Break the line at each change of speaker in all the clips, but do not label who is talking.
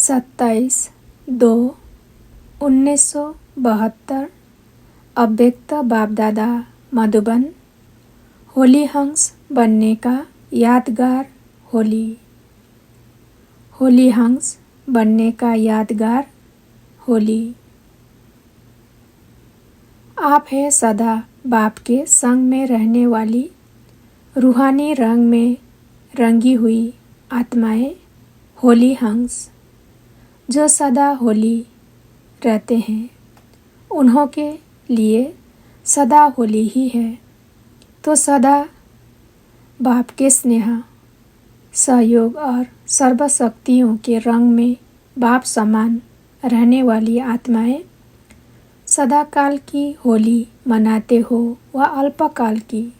27/2/1972 अव्यक्त बाप-दादा मधुबन। होली हंस बनने का यादगार होली। होली हंस बनने का यादगार होली। आप है सदा बाप के संग में रहने वाली रूहानी रंग में रंगी हुई आत्माएं, होली हंस, जो सदा होली रहते हैं। उन्हों के लिए सदा होली ही है। तो सदा बाप के स्नेह, सहयोग और सर्वशक्तियों के रंग में बाप समान रहने वाली आत्माएं सदा काल की होली मनाते हो व अल्पकाल की।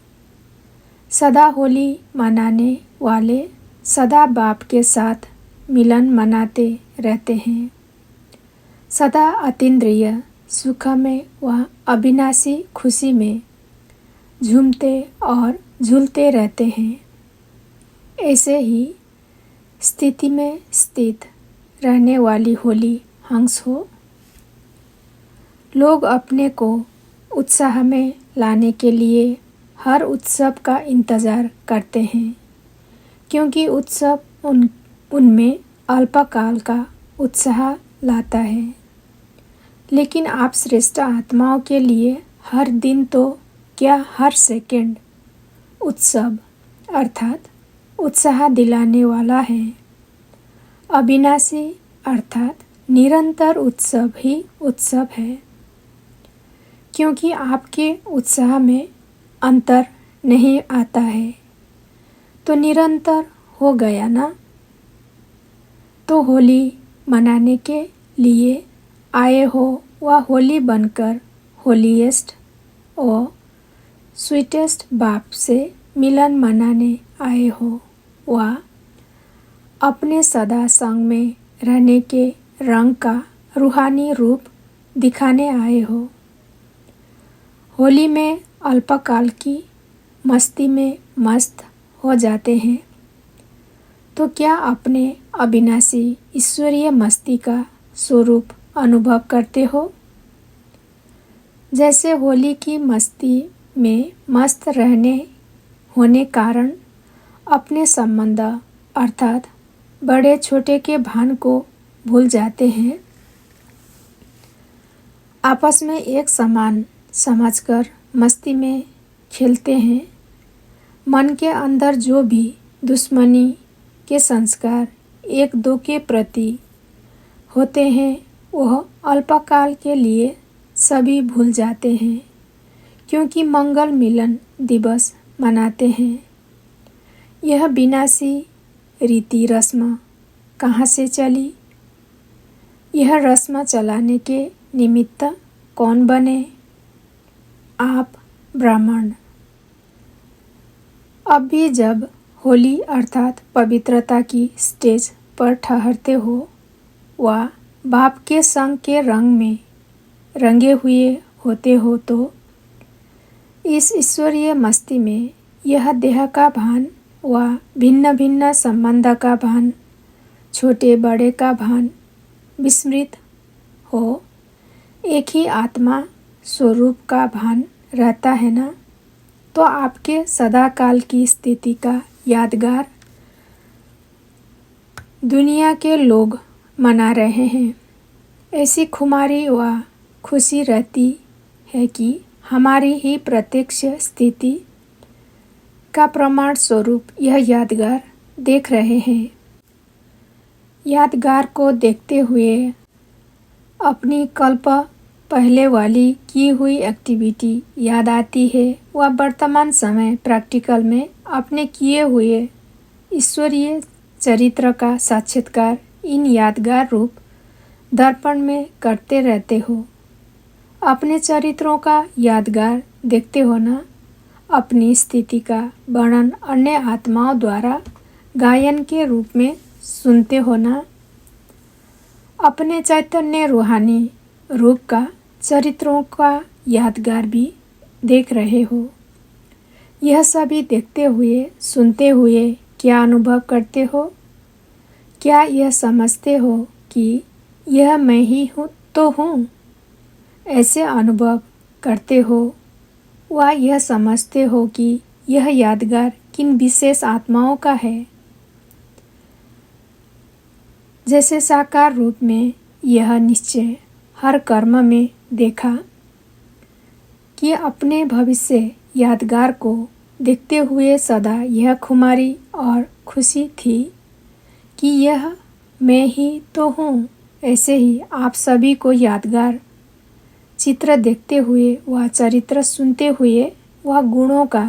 सदा होली मनाने वाले सदा बाप के साथ मिलन मनाते रहते हैं। सदा अतीन्द्रिय सुख में व अविनाशी खुशी में झूमते और झूलते रहते हैं। ऐसे ही स्थिति में स्थित रहने वाली होली हंस हो। लोग अपने को उत्साह में लाने के लिए हर उत्सव का इंतज़ार करते हैं, क्योंकि उत्सव उनमें अल्पकाल का उत्साह लाता है। लेकिन आप श्रेष्ठ आत्माओं के लिए हर दिन तो क्या हर सेकंड उत्सव अर्थात उत्साह दिलाने वाला है। अविनाशी अर्थात निरंतर उत्सव ही उत्सव है, क्योंकि आपके उत्साह में अंतर नहीं आता है तो निरंतर हो गया ना। तो होली मनाने के लिए आए हो व होली बनकर होलीएस्ट और स्वीटेस्ट बाप से मिलन मनाने आए हो व अपने सदा संग में रहने के रंग का रूहानी रूप दिखाने आए हो। होली में अल्पकाल की मस्ती में मस्त हो जाते हैं, तो क्या अपने अविनाशी ईश्वरीय मस्ती का स्वरूप अनुभव करते हो? जैसे होली की मस्ती में मस्त रहने होने कारण अपने संबंध अर्थात बड़े छोटे के भान को भूल जाते हैं। आपस में एक समान समझकर मस्ती में खेलते हैं। मन के अंदर जो भी दुश्मनी के संस्कार एक दो के प्रति होते हैं वह अल्पकाल के लिए सभी भूल जाते हैं, क्योंकि मंगल मिलन दिवस मनाते हैं। यह विनाशी रीति रस्म कहाँ से चली? यह रस्म चलाने के निमित्त कौन बने? आप ब्राह्मण। अब भी जब होली अर्थात पवित्रता की स्टेज पर ठहरते हो व बाप के संग के रंग में रंगे हुए होते हो, तो इस ईश्वरीय मस्ती में यह देह का भान व भिन्न भिन्न संबंध का भान, छोटे बड़े का भान विस्मृत हो एक ही आत्मा स्वरूप का भान रहता है ना। तो आपके सदा काल की स्थिति का यादगार दुनिया के लोग मना रहे हैं। ऐसी खुमारी व खुशी रहती है कि हमारी ही प्रत्यक्ष स्थिति का प्रमाण स्वरूप यह यादगार देख रहे हैं। यादगार को देखते हुए अपनी कल्प पहले वाली की हुई एक्टिविटी याद आती है व वर्तमान समय प्रैक्टिकल में अपने किए हुए ईश्वरीय चरित्र का साक्षात्कार इन यादगार रूप दर्पण में करते रहते हो। अपने चरित्रों का यादगार देखते हो ना। अपनी स्थिति का वर्णन अन्य आत्माओं द्वारा गायन के रूप में सुनते हो ना। अपने चैतन्य रूहानी रूप का चरित्रों का यादगार भी देख रहे हो। यह सभी देखते हुए सुनते हुए क्या अनुभव करते हो? क्या यह समझते हो कि यह मैं ही हूँ, ऐसे अनुभव करते हो व यह समझते हो कि यह यादगार किन विशेष आत्माओं का है। जैसे साकार रूप में यह निश्चय हर कर्म में देखा कि अपने भविष्य यादगार को देखते हुए सदा यह खुमारी और खुशी थी कि यह मैं ही तो हूँ। ऐसे ही आप सभी को यादगार चित्र देखते हुए व चरित्र सुनते हुए व गुणों का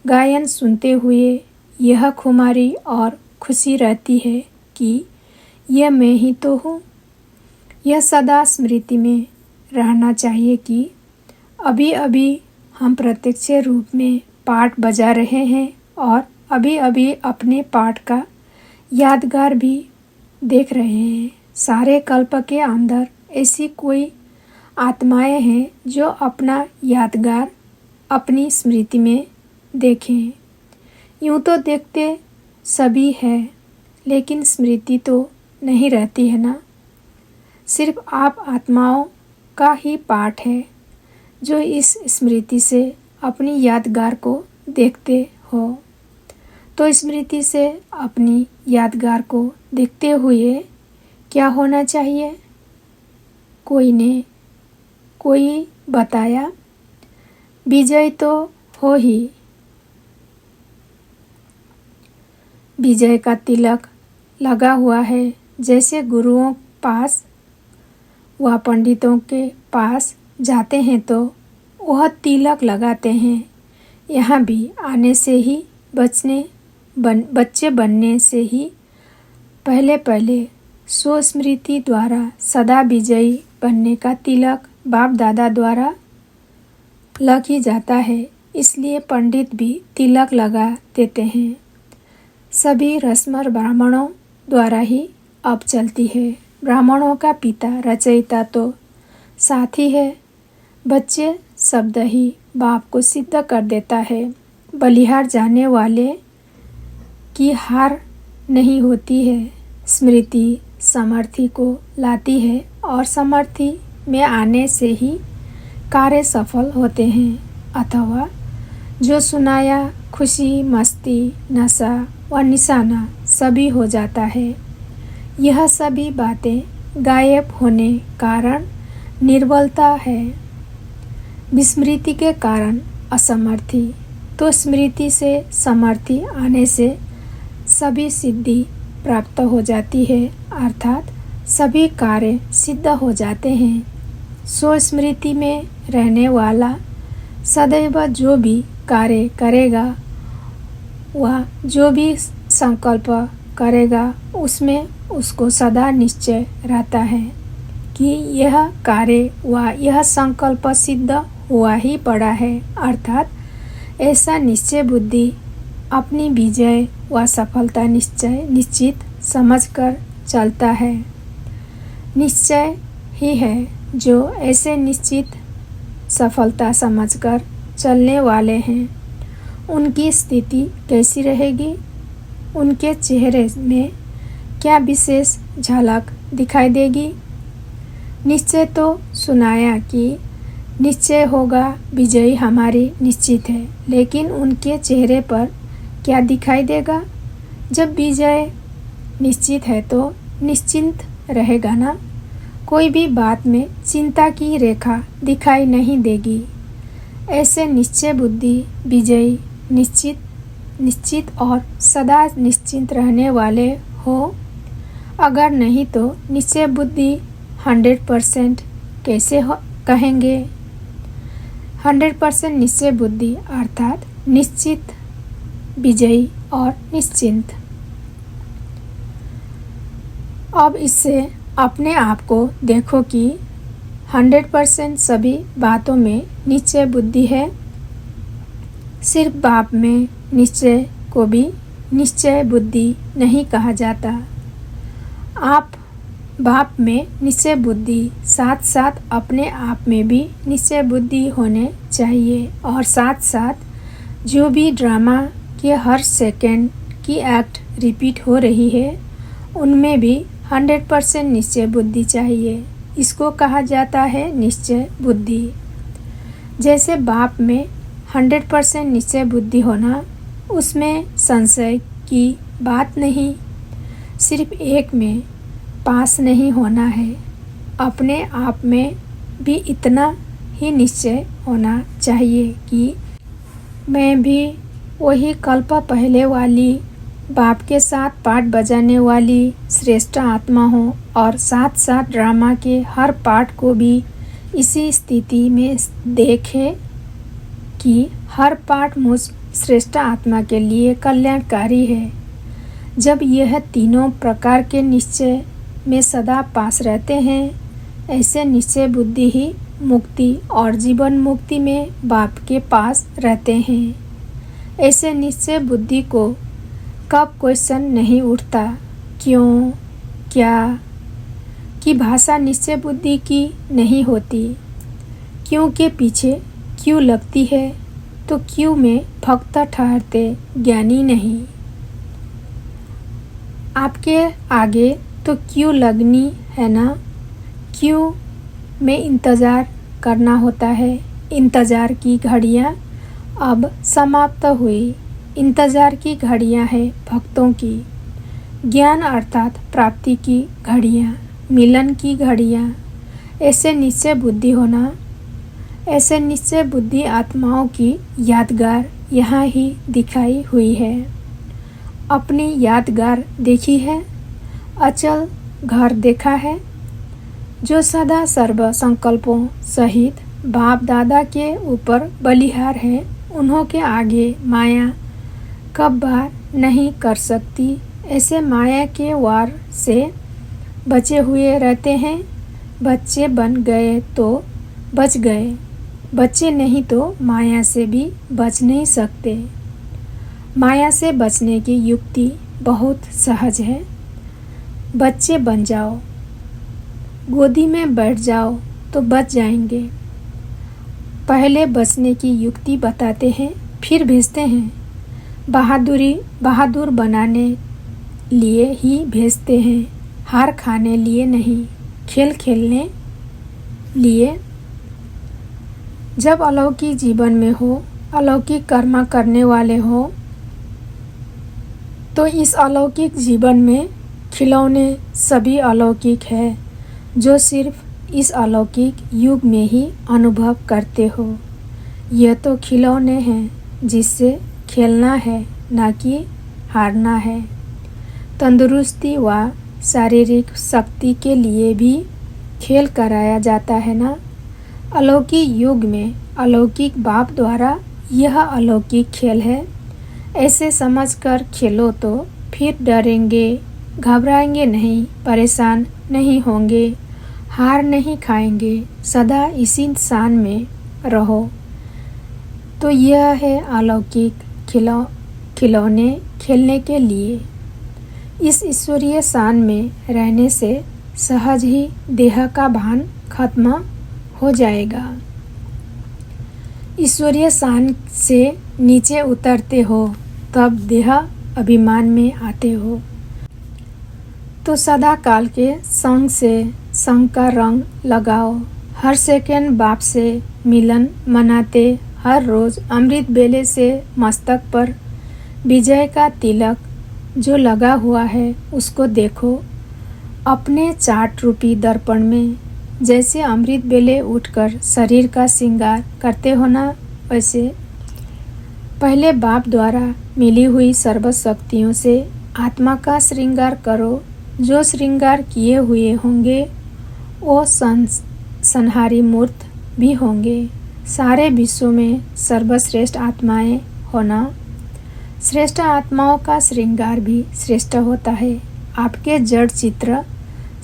गायन सुनते हुए यह खुमारी और खुशी रहती है कि यह मैं ही तो हूँ। यह सदा स्मृति में रहना चाहिए कि अभी अभी हम प्रत्यक्ष रूप में पाठ बजा रहे हैं और अभी अभी अपने पाठ का यादगार भी देख रहे हैं। सारे कल्प के अंदर ऐसी कोई आत्माएं हैं जो अपना यादगार अपनी स्मृति में देखें। यूँ तो देखते सभी है, लेकिन स्मृति तो नहीं रहती है ना। सिर्फ आप आत्माओं का ही पाठ है जो इस स्मृति से अपनी यादगार को देखते हो। तो स्मृति से अपनी यादगार को देखते हुए क्या होना चाहिए? कोई बताया, विजय तो हो ही। विजय का तिलक लगा हुआ है। जैसे गुरुओं पास व पंडितों के पास जाते हैं तो वह तिलक लगाते हैं। यहाँ भी आने से ही बच्चे बनने से ही पहले स्वस्मृति द्वारा सदा विजयी बनने का तिलक बाप दादा द्वारा लग ही जाता है। इसलिए पंडित भी तिलक लगा देते हैं। सभी रस्म ब्राह्मणों द्वारा ही अब चलती है। ब्राह्मणों का पिता रचयिता तो साथी है। बच्चे शब्द ही बाप को सिद्ध कर देता है। बलिहार जाने वाले की हार नहीं होती है। स्मृति समर्थी को लाती है और समर्थी में आने से ही कार्य सफल होते हैं। अथवा जो सुनाया खुशी, मस्ती, नशा व निशाना सभी हो जाता है। यह सभी बातें गायब होने कारण निर्बलता है। विस्मृति के कारण असमर्थी, तो स्मृति से समर्थी आने से सभी सिद्धि प्राप्त हो जाती है, अर्थात सभी कार्य सिद्ध हो जाते हैं। स्वस्मृति में रहने वाला सदैव जो भी कार्य करेगा वह जो भी संकल्प करेगा उसमें उसको सदा निश्चय रहता है कि यह कार्य व यह संकल्प सिद्ध हुआ ही पड़ा है। अर्थात ऐसा निश्चय बुद्धि अपनी विजय व सफलता निश्चित समझकर चलता है। निश्चय ही है जो ऐसे निश्चित सफलता समझकर चलने वाले हैं। उनकी स्थिति कैसी रहेगी? उनके चेहरे में क्या विशेष झलक दिखाई देगी? निश्चय तो सुनाया कि निश्चय होगा, विजयी हमारी निश्चित है, लेकिन उनके चेहरे पर क्या दिखाई देगा? जब विजय निश्चित है तो निश्चिंत रहेगा ना। कोई भी बात में चिंता की रेखा दिखाई नहीं देगी। ऐसे निश्चय बुद्धि विजयी निश्चित और सदा निश्चिंत रहने वाले हो। अगर नहीं तो निश्चय बुद्धि 100% कैसे कहेंगे? 100% निश्चय बुद्धि अर्थात निश्चित, विजयी और निश्चिंत। अब इससे अपने आप को देखो कि 100% सभी बातों में निश्चय बुद्धि है। सिर्फ बाप में निश्चय को भी निश्चय बुद्धि नहीं कहा जाता। आप बाप में निश्चय बुद्धि साथ साथ अपने आप में भी निश्चय बुद्धि होने चाहिए। और साथ साथ जो भी ड्रामा के हर सेकंड की एक्ट रिपीट हो रही है उनमें भी 100% निश्चय बुद्धि चाहिए। इसको कहा जाता है निश्चय बुद्धि। जैसे बाप में 100% निश्चय बुद्धि होना, उसमें संशय की बात नहीं। सिर्फ एक में पास नहीं होना है, अपने आप में भी इतना ही निश्चय होना चाहिए कि मैं भी वही कल्प पहले वाली बाप के साथ पाठ बजाने वाली श्रेष्ठ आत्मा हूँ और साथ साथ ड्रामा के हर पार्ट को भी इसी स्थिति में देखे कि हर पार्ट मुझ श्रेष्ठ आत्मा के लिए कल्याणकारी है। जब यह तीनों प्रकार के निश्चय में सदा पास रहते हैं, ऐसे निश्चय बुद्धि ही मुक्ति और जीवन मुक्ति में बाप के पास रहते हैं। ऐसे निश्चय बुद्धि को कब क्वेश्चन नहीं उठता, क्यों, क्या की भाषा निश्चय बुद्धि की नहीं होती। क्यों के पीछे क्यों लगती है तो क्यों में भक्त ठहरते, ज्ञानी नहीं। आपके आगे तो क्यों लगनी है ना, क्यों में इंतज़ार करना होता है। इंतज़ार की घड़ियाँ अब समाप्त हुई। इंतज़ार की घड़ियाँ हैं भक्तों की, ज्ञान अर्थात प्राप्ति की घड़ियाँ, मिलन की घड़ियाँ। ऐसे निश्चय बुद्धि होना, ऐसे निश्चय बुद्धि आत्माओं की यादगार यहाँ ही दिखाई हुई है। अपनी यादगार देखी है, अचल घर देखा है, जो सदा सर्व संकल्पों सहित बाप दादा के ऊपर बलिहार है। उन्हों के आगे माया कब बार नहीं कर सकती। ऐसे माया के वार से बचे हुए रहते हैं। बच्चे बन गए तो बच गए, बच्चे नहीं तो माया से भी बच नहीं सकते। माया से बचने की युक्ति बहुत सहज है। बच्चे बन जाओ, गोदी में बैठ जाओ तो बच जाएंगे। पहले बचने की युक्ति बताते हैं, फिर भेजते हैं। बहादुर बनाने लिए ही भेजते हैं, हार खाने लिए नहीं, खेल खेलने लिए। जब अलौकिक जीवन में हो, अलौकिक कर्म करने वाले हो, तो इस अलौकिक जीवन में खिलौने सभी अलौकिक है, जो सिर्फ इस अलौकिक युग में ही अनुभव करते हो। यह तो खिलौने हैं जिससे खेलना है, ना कि हारना है। तंदुरुस्ती व शारीरिक शक्ति के लिए भी खेल कराया जाता है ना। अलौकिक युग में अलौकिक बाप द्वारा यह अलौकिक खेल है। ऐसे समझकर खेलो तो फिर डरेंगे, घबराएंगे नहीं, परेशान नहीं होंगे, हार नहीं खाएंगे, सदा इसी शान में रहो। तो यह है अलौकिक खिलौने खेलने के लिए। इस ईश्वरीय शान में रहने से सहज ही देह का भान खत्म हो जाएगा। ईश्वरीय शान से नीचे उतरते हो तब देह अभिमान में आते हो। तो सदा काल के संग से संग का रंग लगाओ। हर सेकंड बाप से मिलन मनाते, हर रोज़ अमृत बेले से मस्तक पर विजय का तिलक जो लगा हुआ है उसको देखो। अपने 4 रूपी दर्पण में जैसे अमृत बेले उठकर शरीर का श्रृंगार करते हो ना, वैसे पहले बाप द्वारा मिली हुई सर्वशक्तियों से आत्मा का श्रृंगार करो। जो श्रृंगार किए हुए होंगे वो संहारी मूर्त भी होंगे। सारे विश्व में सर्वश्रेष्ठ आत्माएं होना। श्रेष्ठ आत्माओं का श्रृंगार भी श्रेष्ठ होता है। आपके जड़ चित्र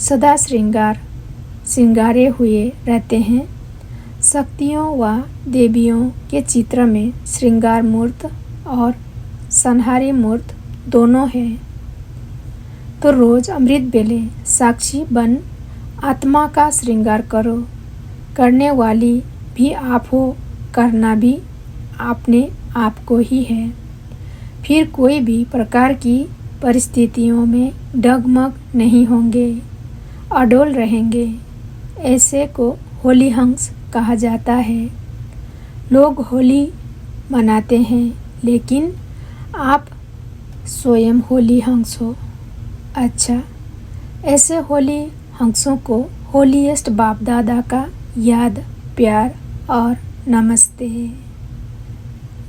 सदा श्रृंगारे हुए रहते हैं। शक्तियों व देवियों के चित्र में श्रृंगार मूर्त और संहारी मूर्त दोनों हैं। तो रोज़ अमृत बेले साक्षी बन आत्मा का श्रृंगार करो। करने वाली भी आप हो, करना भी अपने आप को ही है। फिर कोई भी प्रकार की परिस्थितियों में डगमग नहीं होंगे, अडोल रहेंगे। ऐसे को होली हंस कहा जाता है। लोग होली मनाते हैं, लेकिन आप स्वयं होली हंस हो। अच्छा, ऐसे होली हंसों को होलीएस्ट बाप दादा का याद, प्यार और नमस्ते।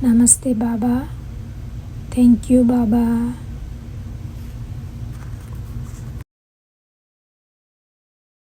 नमस्ते बाबा। Thank you Baba.